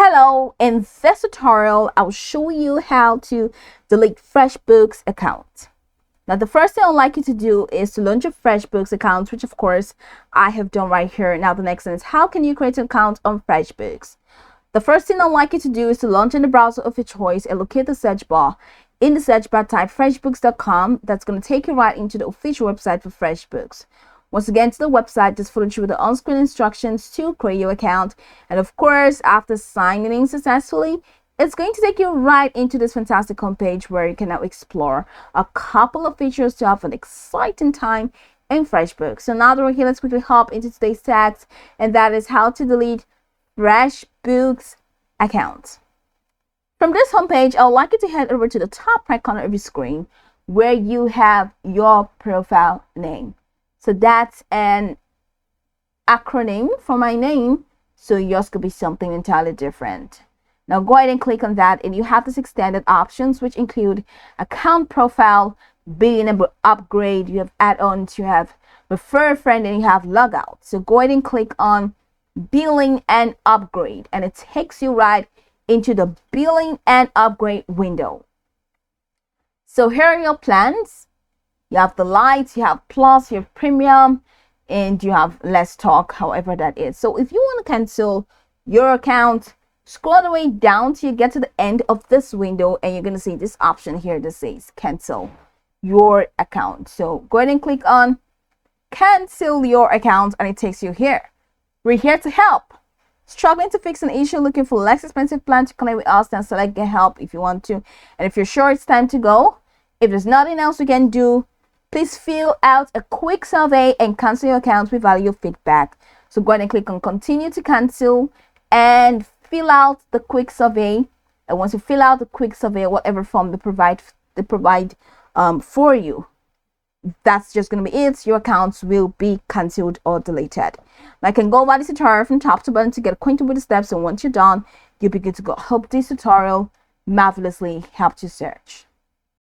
Hello, in this tutorial, I'll show you how to delete FreshBooks account. Now, the first thing I'd like you to do is to launch a FreshBooks account, which of course I have done right here. Now, the next thing is how can you create an account on FreshBooks? The first thing I'd like you to do is to launch in the browser of your choice and locate the search bar. In the search bar, type freshbooks.com. That's going to take you right into the official website for FreshBooks. Once again, to the website, just follow through the on-screen instructions to create your account. And of course, after signing in successfully, it's going to take you right into this fantastic homepage where you can now explore a couple of features to have an exciting time in FreshBooks. So now that we're here, let's quickly hop into today's text, and that is how to delete FreshBooks account. From this homepage, I would like you to head over to the top right corner of your screen where you have your profile name. So that's an acronym for my name, so yours could be something entirely different. Now go ahead and click on that, and you have this extended options which include account profile, billing upgrade, you have add-ons, you have refer a friend, and you have logout. So go ahead and click on billing and upgrade, and it takes you right into the billing and upgrade window. So here are your plans. You have the lights, you have plus, you have premium, and you have less talk, however that is. So if you want to cancel your account, scroll all the way down till you get to the end of this window, and you're going to see this option here that says cancel your account. So go ahead and click on cancel your account, and it takes you here. We're here to help. Struggling to fix an issue, looking for less expensive plan to connect with us, then select get help if you want to. And if you're sure it's time to go, if there's nothing else you can do, please fill out a quick survey and cancel your account. We value your feedback. So go ahead and click on continue to cancel and fill out the quick survey. And once you fill out the quick survey, whatever form they provide for you, that's just going to be it. Your accounts will be canceled or deleted. Now, I can go over this tutorial from top to bottom to get acquainted with the steps, and once you're done, you'll be good to go. Hope this tutorial marvelously helped you search.